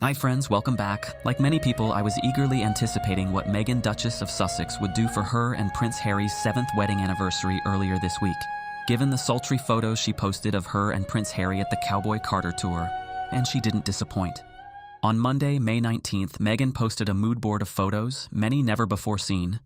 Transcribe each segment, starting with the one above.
Hi friends, welcome back. Like many people, I was eagerly anticipating what Meghan, Duchess of Sussex, would do for her and Prince Harry's 7th wedding anniversary earlier this week, given the sultry photos she posted of her and Prince Harry at the Cowboy Carter tour, and she didn't disappoint. On Monday, May 19th, Meghan posted a mood board of photos, many never before seen,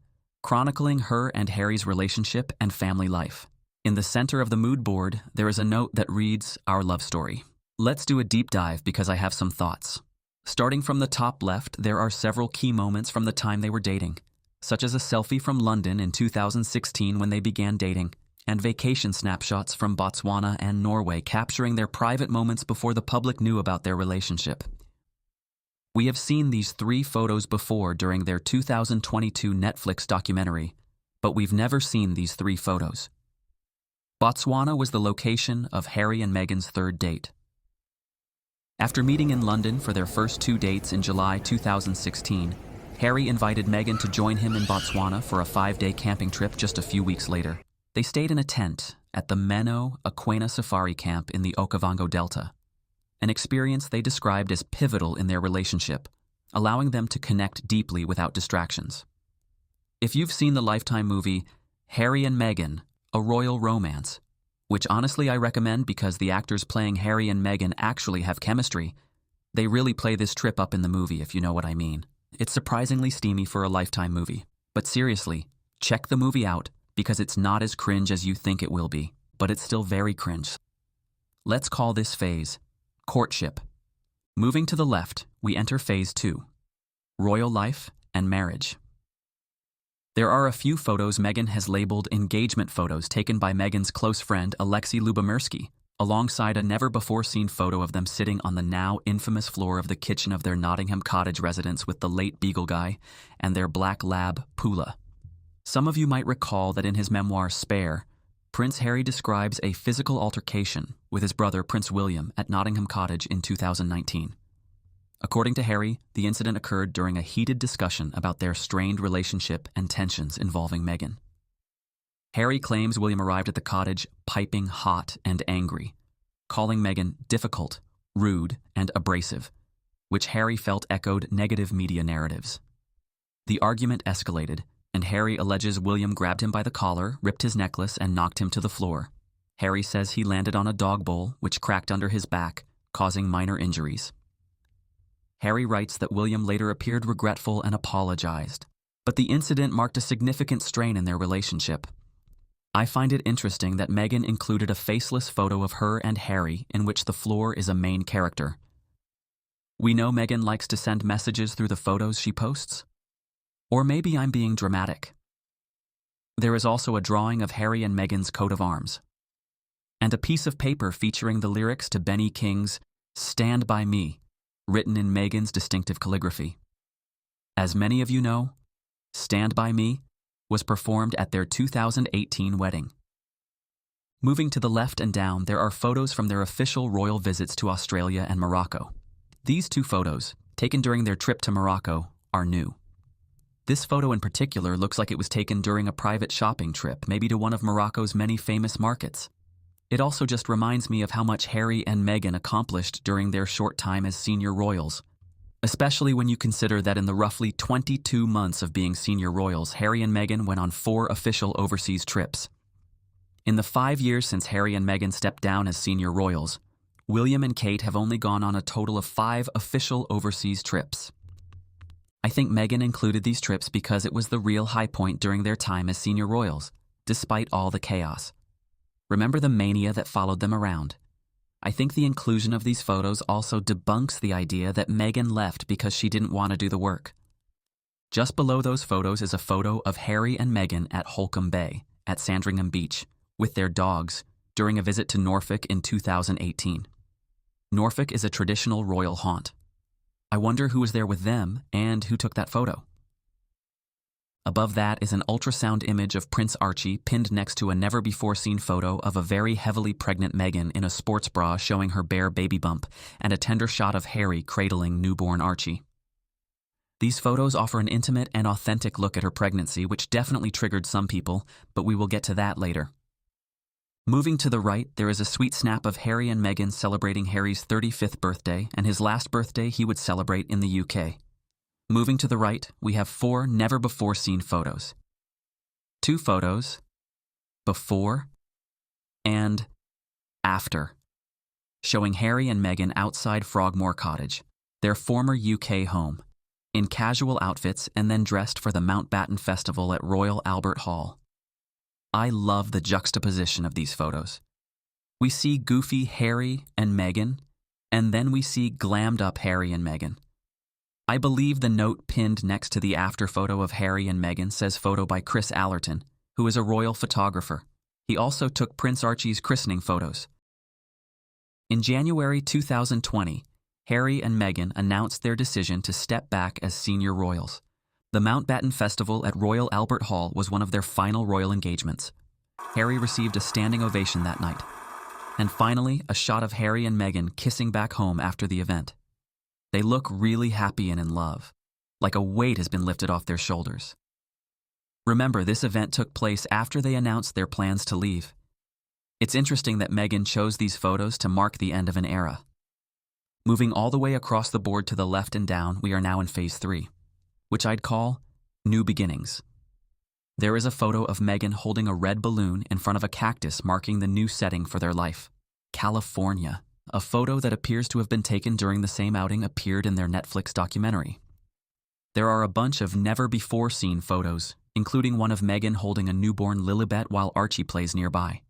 chronicling her and Harry's relationship and family life. In the center of the mood board, there is a note that reads, "Our love story." Let's do a deep dive because I have some thoughts. Starting from the top left, there are several key moments from the time they were dating, such as a selfie from London in 2016 when they began dating, and vacation snapshots from Botswana and Norway capturing their private moments before the public knew about their relationship. We have seen these 3 photos before during their 2022 Netflix documentary, but we've never seen these 3 photos. Botswana was the location of Harry and Meghan's 3rd date. After meeting in London for their first 2 dates in July 2016, Harry invited Meghan to join him in Botswana for a 5-day camping trip just a few weeks later. They stayed in a tent at the Meno Aquena Safari Camp in the Okavango Delta, an experience they described as pivotal in their relationship, allowing them to connect deeply without distractions. If you've seen the Lifetime movie Harry and Meghan, A Royal Romance, which honestly I recommend because the actors playing Harry and Meghan actually have chemistry. They really play this trip up in the movie, if you know what I mean. It's surprisingly steamy for a Lifetime movie. But seriously, check the movie out because it's not as cringe as you think it will be, but it's still very cringe. Let's call this phase courtship. Moving to the left, we enter phase 2, royal life and marriage. There are a few photos Meghan has labeled engagement photos taken by Meghan's close friend Alexei Lubomirsky, alongside a never-before-seen photo of them sitting on the now infamous floor of the kitchen of their Nottingham Cottage residence with the late Beagle Guy and their black lab, Pula. Some of you might recall that in his memoir Spare, Prince Harry describes a physical altercation with his brother Prince William at Nottingham Cottage in 2019. According to Harry, the incident occurred during a heated discussion about their strained relationship and tensions involving Meghan. Harry claims William arrived at the cottage piping hot and angry, calling Meghan difficult, rude, and abrasive, which Harry felt echoed negative media narratives. The argument escalated, and Harry alleges William grabbed him by the collar, ripped his necklace, and knocked him to the floor. Harry says he landed on a dog bowl, which cracked under his back, causing minor injuries. Harry writes that William later appeared regretful and apologized, but the incident marked a significant strain in their relationship. I find it interesting that Meghan included a faceless photo of her and Harry in which the floor is a main character. We know Meghan likes to send messages through the photos she posts. Or maybe I'm being dramatic. There is also a drawing of Harry and Meghan's coat of arms, and a piece of paper featuring the lyrics to Benny King's "Stand By Me," written in Meghan's distinctive calligraphy. As many of you know, Stand By Me was performed at their 2018 wedding. Moving to the left and down, there are photos from their official royal visits to Australia and Morocco. These 2 photos, taken during their trip to Morocco, are new. This photo in particular looks like it was taken during a private shopping trip, maybe to one of Morocco's many famous markets. It also just reminds me of how much Harry and Meghan accomplished during their short time as senior royals, especially when you consider that in the roughly 22 months of being senior royals, Harry and Meghan went on 4 official overseas trips. In the 5 years since Harry and Meghan stepped down as senior royals, William and Kate have only gone on a total of 5 official overseas trips. I think Meghan included these trips because it was the real high point during their time as senior royals, despite all the chaos. Remember the mania that followed them around. I think the inclusion of these photos also debunks the idea that Meghan left because she didn't want to do the work. Just below those photos is a photo of Harry and Meghan at Holcombe Bay, at Sandringham Beach, with their dogs, during a visit to Norfolk in 2018. Norfolk is a traditional royal haunt. I wonder who was there with them and who took that photo. Above that is an ultrasound image of Prince Archie pinned next to a never-before-seen photo of a very heavily pregnant Meghan in a sports bra showing her bare baby bump, and a tender shot of Harry cradling newborn Archie. These photos offer an intimate and authentic look at her pregnancy, which definitely triggered some people, but we will get to that later. Moving to the right, there is a sweet snap of Harry and Meghan celebrating Harry's 35th birthday and his last birthday he would celebrate in the UK. Moving to the right, we have 4 never-before-seen photos. 2 photos, before and after, showing Harry and Meghan outside Frogmore Cottage, their former UK home, in casual outfits and then dressed for the Mountbatten Festival at Royal Albert Hall. I love the juxtaposition of these photos. We see goofy Harry and Meghan, and then we see glammed-up Harry and Meghan. I believe the note pinned next to the after photo of Harry and Meghan says photo by Chris Allerton, who is a royal photographer. He also took Prince Archie's christening photos. In January 2020, Harry and Meghan announced their decision to step back as senior royals. The Mountbatten Festival at Royal Albert Hall was one of their final royal engagements. Harry received a standing ovation that night. And finally, a shot of Harry and Meghan kissing back home after the event. They look really happy and in love, like a weight has been lifted off their shoulders. Remember, this event took place after they announced their plans to leave. It's interesting that Meghan chose these photos to mark the end of an era. Moving all the way across the board to the left and down, we are now in phase 3, which I'd call new beginnings. There is a photo of Meghan holding a red balloon in front of a cactus marking the new setting for their life, California. A photo that appears to have been taken during the same outing appeared in their Netflix documentary. There are a bunch of never-before-seen photos, including one of Meghan holding a newborn Lilibet while Archie plays nearby.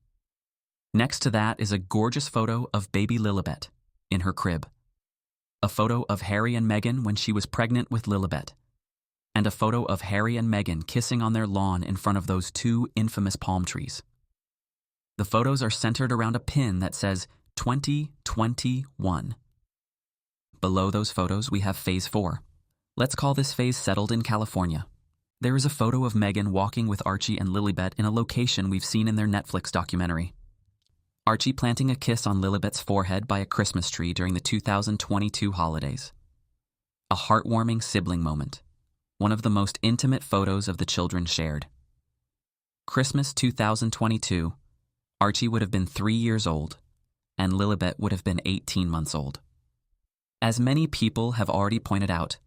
Next to that is a gorgeous photo of baby Lilibet in her crib. A photo of Harry and Meghan when she was pregnant with Lilibet. And a photo of Harry and Meghan kissing on their lawn in front of those 2 infamous palm trees. The photos are centered around a pin that says 2021. Below those photos, we have phase 4. Let's call this phase settled in California. There is a photo of Meghan walking with Archie and Lilibet in a location we've seen in their Netflix documentary. Archie planting a kiss on Lilibet's forehead by a Christmas tree during the 2022 holidays. A heartwarming sibling moment. One of the most intimate photos of the children shared. Christmas 2022, Archie would have been 3 years old, and Lilibet would have been 18 months old. As many people have already pointed out,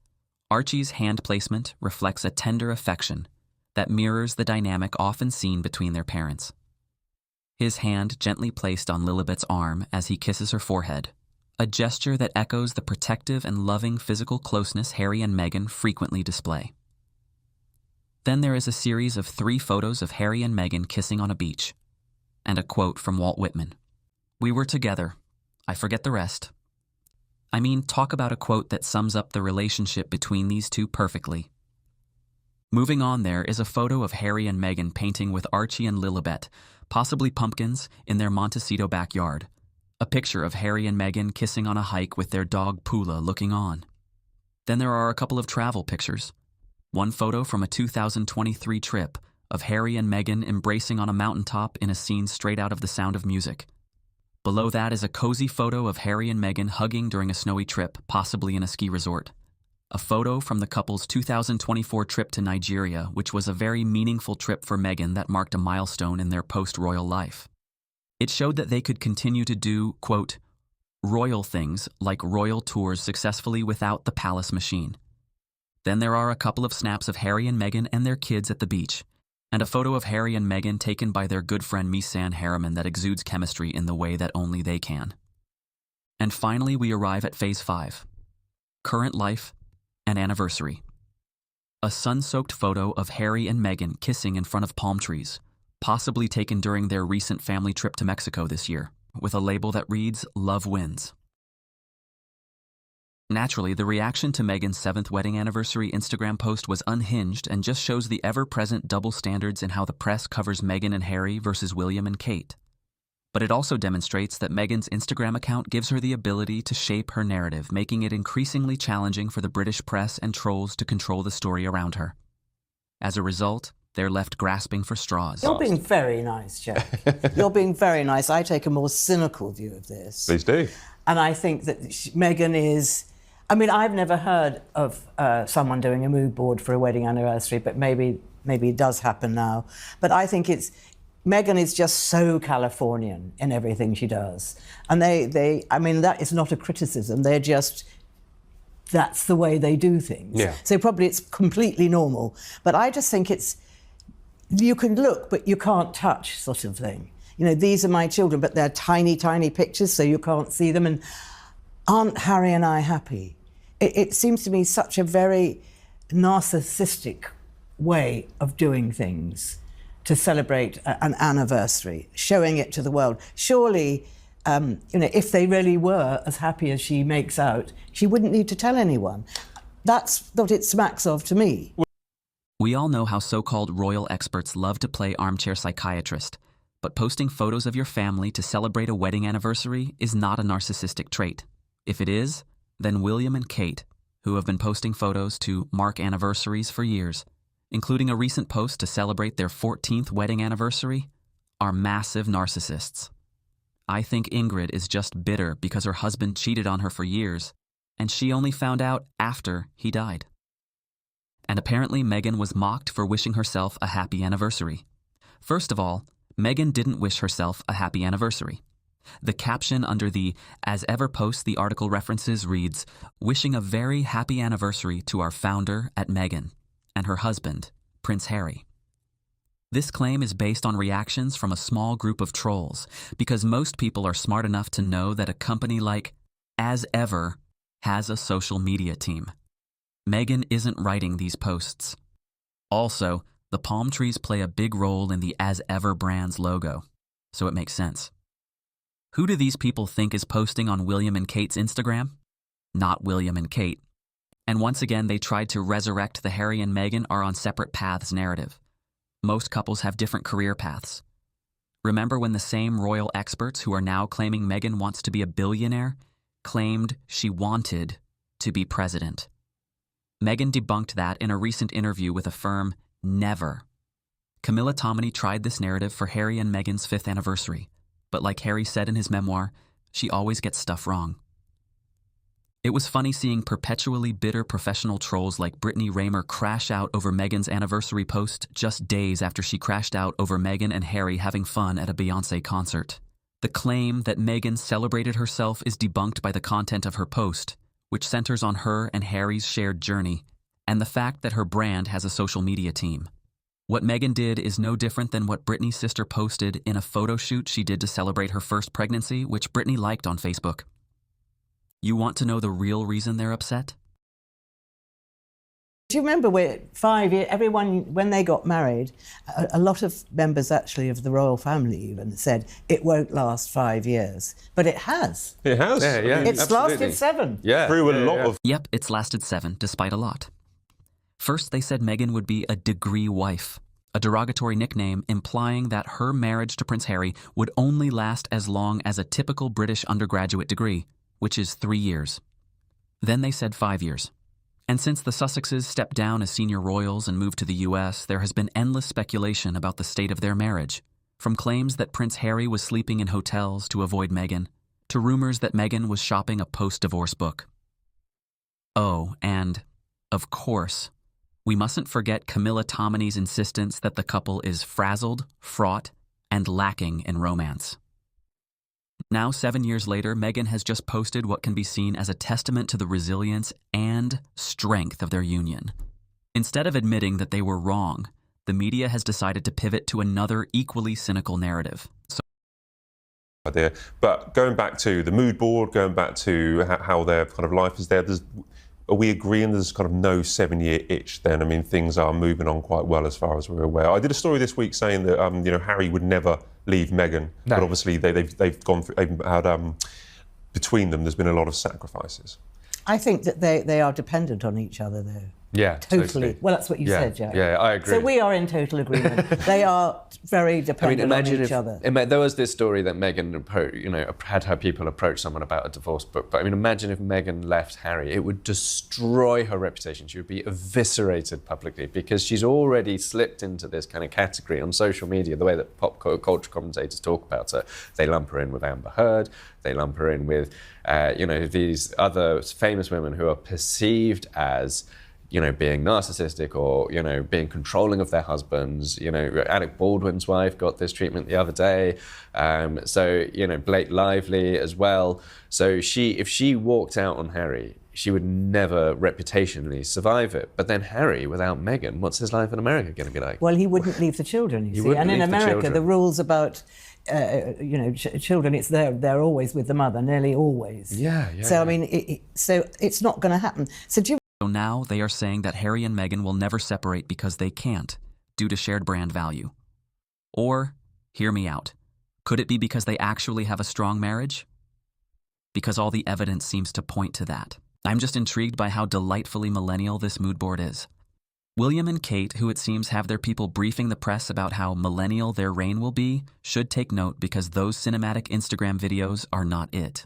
Archie's hand placement reflects a tender affection that mirrors the dynamic often seen between their parents. His hand gently placed on Lilibet's arm as he kisses her forehead, a gesture that echoes the protective and loving physical closeness Harry and Meghan frequently display. Then there is a series of 3 photos of Harry and Meghan kissing on a beach, and a quote from Walt Whitman. "We were together. I forget the rest." I mean, talk about a quote that sums up the relationship between these two perfectly. Moving on, there is a photo of Harry and Meghan painting with Archie and Lilibet, possibly pumpkins, in their Montecito backyard. A picture of Harry and Meghan kissing on a hike with their dog Pula looking on. Then there are a couple of travel pictures. One photo from a 2023 trip of Harry and Meghan embracing on a mountaintop in a scene straight out of The Sound of Music. Below that is a cozy photo of Harry and Meghan hugging during a snowy trip, possibly in a ski resort. A photo from the couple's 2024 trip to Nigeria, which was a very meaningful trip for Meghan that marked a milestone in their post-royal life. It showed that they could continue to do, quote, royal things like royal tours successfully without the palace machine. Then there are a couple of snaps of Harry and Meghan and their kids at the beach, and a photo of Harry and Meghan taken by their good friend Misan Harriman that exudes chemistry in the way that only they can. And finally, we arrive at phase 5, current life and anniversary. A sun-soaked photo of Harry and Meghan kissing in front of palm trees, possibly taken during their recent family trip to Mexico this year, with a label that reads, "Love Wins." Naturally, the reaction to Meghan's 7th wedding anniversary Instagram post was unhinged and just shows the ever-present double standards in how the press covers Meghan and Harry versus William and Kate. But it also demonstrates that Meghan's Instagram account gives her the ability to shape her narrative, making it increasingly challenging for the British press and trolls to control the story around her. As a result, they're left grasping for straws. You're being very nice, Joe. You're being very nice. I take a more cynical view of this. Please do. And I think that Meghan is... I mean, I've never heard of someone doing a mood board for a wedding anniversary, but maybe it does happen now. But I think it's Meghan is just so Californian in everything she does. And I mean, that is not a criticism. That's the way they do things. Yeah. So probably it's completely normal. But I just think you can look, but you can't touch sort of thing. You know, these are my children, but they're tiny, tiny pictures, so you can't see them. And aren't Harry and I happy? It seems to me such a very narcissistic way of doing things to celebrate an anniversary, showing it to the world. Surely, if they really were as happy as she makes out, she wouldn't need to tell anyone. That's what it smacks of to me. We all know how so-called royal experts love to play armchair psychiatrist, but posting photos of your family to celebrate a wedding anniversary is not a narcissistic trait. If it is, then William and Kate, who have been posting photos to mark anniversaries for years, including a recent post to celebrate their 14th wedding anniversary, are massive narcissists. I think Ingrid is just bitter because her husband cheated on her for years, and she only found out after he died. And apparently Meghan was mocked for wishing herself a happy anniversary. First of all, Meghan didn't wish herself a happy anniversary. The caption under the As Ever post the article references reads, "Wishing a very happy anniversary to our founder at Meghan and her husband, Prince Harry." This claim is based on reactions from a small group of trolls because most people are smart enough to know that a company like As Ever has a social media team. Meghan isn't writing these posts. Also, the palm trees play a big role in the As Ever brand's logo, so it makes sense. Who do these people think is posting on William and Kate's Instagram? Not William and Kate. And once again, they tried to resurrect the Harry and Meghan are on separate paths narrative. Most couples have different career paths. Remember when the same royal experts who are now claiming Meghan wants to be a billionaire claimed she wanted to be president? Meghan debunked that in a recent interview with a firm Never. Camilla Tominey tried this narrative for Harry and Meghan's 5th anniversary, but like Harry said in his memoir, she always gets stuff wrong. It was funny seeing perpetually bitter professional trolls like Brittany Raymer crash out over Meghan's anniversary post just days after she crashed out over Meghan and Harry having fun at a Beyoncé concert. The claim that Meghan celebrated herself is debunked by the content of her post, which centers on her and Harry's shared journey, and the fact that her brand has a social media team. What Meghan did is no different than what Britney's sister posted in a photo shoot she did to celebrate her first pregnancy, which Britney liked on Facebook. You want to know the real reason they're upset? Do you remember everyone, when they got married, a lot of members actually of the royal family even said it won't last 5 years. But it has. It has. Yeah, yeah. It's Absolutely. lasted 7. Yeah. Through a lot of... Yep, it's lasted 7, despite a lot. First, they said Meghan would be a degree wife, a derogatory nickname implying that her marriage to Prince Harry would only last as long as a typical British undergraduate degree, which is 3 years. Then they said 5 years. And since the Sussexes stepped down as senior royals and moved to the US, there has been endless speculation about the state of their marriage, from claims that Prince Harry was sleeping in hotels to avoid Meghan, to rumors that Meghan was shopping a post-divorce book. Oh, and, of course, we mustn't forget Camilla Tominey's insistence that the couple is frazzled, fraught, and lacking in romance. Now, 7 years later, Meghan has just posted what can be seen as a testament to the resilience and strength of their union. Instead of admitting that they were wrong, the media has decided to pivot to another equally cynical narrative. Idea. But going back to the mood board, going back to how their kind of life is there, are we agreeing there's kind of no 7-year itch then? I mean, things are moving on quite well as far as we're aware. I did a story this week saying that Harry would never leave Meghan, No. but obviously they've gone through, they've had between them there's been a lot of sacrifices. I think that they are dependent on each other, though. Yeah, Totally. Well, that's what you said, Jack. Yeah, I agree. So we are in total agreement. They are very dependent on each other. There was this story that Meghan, had her people approach someone about a divorce book. But I mean, imagine if Meghan left Harry, it would destroy her reputation. She would be eviscerated publicly because she's already slipped into this kind of category on social media. The way that pop culture commentators talk about her, they lump her in with Amber Heard. They lump her in with, these other famous women who are perceived as being narcissistic or, being controlling of their husbands. Alec Baldwin's wife got this treatment the other day. Blake Lively as well. So if she walked out on Harry, she would never reputationally survive it. But then Harry, without Meghan, what's his life in America going to be like? Well, he wouldn't leave the children, you see. And in America, the rules about children, they're always with the mother, nearly always. Yeah. So, I mean, so it's not going to happen. So now they are saying that Harry and Meghan will never separate because they can't, due to shared brand value. Or, hear me out, could it be because they actually have a strong marriage? Because all the evidence seems to point to that. I'm just intrigued by how delightfully millennial this mood board is. William and Kate, who it seems have their people briefing the press about how millennial their reign will be, should take note because those cinematic Instagram videos are not it.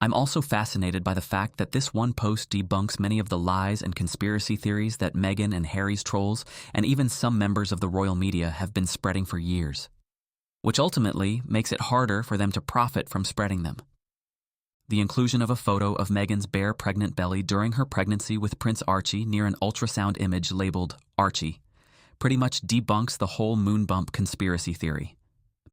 I'm also fascinated by the fact that this one post debunks many of the lies and conspiracy theories that Meghan and Harry's trolls and even some members of the royal media have been spreading for years, which ultimately makes it harder for them to profit from spreading them. The inclusion of a photo of Meghan's bare pregnant belly during her pregnancy with Prince Archie near an ultrasound image labeled Archie pretty much debunks the whole moon bump conspiracy theory.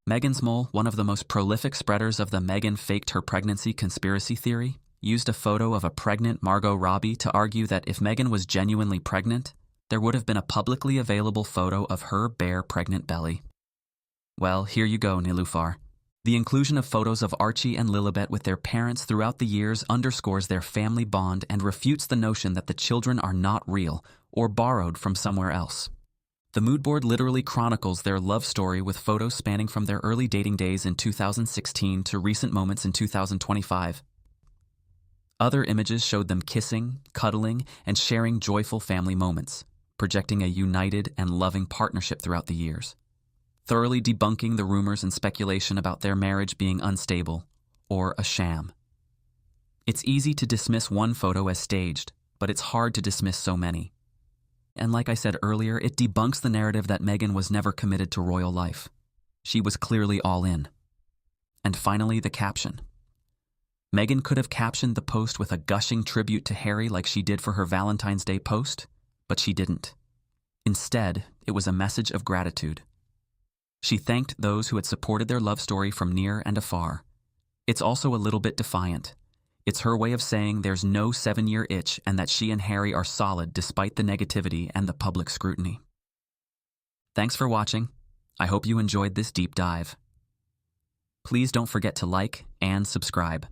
Meghan's mole, one of the most prolific spreaders of the Meghan faked her pregnancy conspiracy theory, used a photo of a pregnant Margot Robbie to argue that if Meghan was genuinely pregnant, there would have been a publicly available photo of her bare pregnant belly. Well, here you go, Nilufar. The inclusion of photos of Archie and Lilibet with their parents throughout the years underscores their family bond and refutes the notion that the children are not real or borrowed from somewhere else. The mood board literally chronicles their love story with photos spanning from their early dating days in 2016 to recent moments in 2025. Other images showed them kissing, cuddling, and sharing joyful family moments, projecting a united and loving partnership throughout the years, thoroughly debunking the rumors and speculation about their marriage being unstable or a sham. It's easy to dismiss one photo as staged, but it's hard to dismiss so many. And like I said earlier, it debunks the narrative that Meghan was never committed to royal life. She was clearly all in. And finally, the caption. Meghan could have captioned the post with a gushing tribute to Harry like she did for her Valentine's Day post, but she didn't. Instead, it was a message of gratitude. She thanked those who had supported their love story from near and afar. It's also a little bit defiant. It's her way of saying there's no 7-year itch and that she and Harry are solid despite the negativity and the public scrutiny. Thanks for watching. I hope you enjoyed this deep dive. Please don't forget to like and subscribe.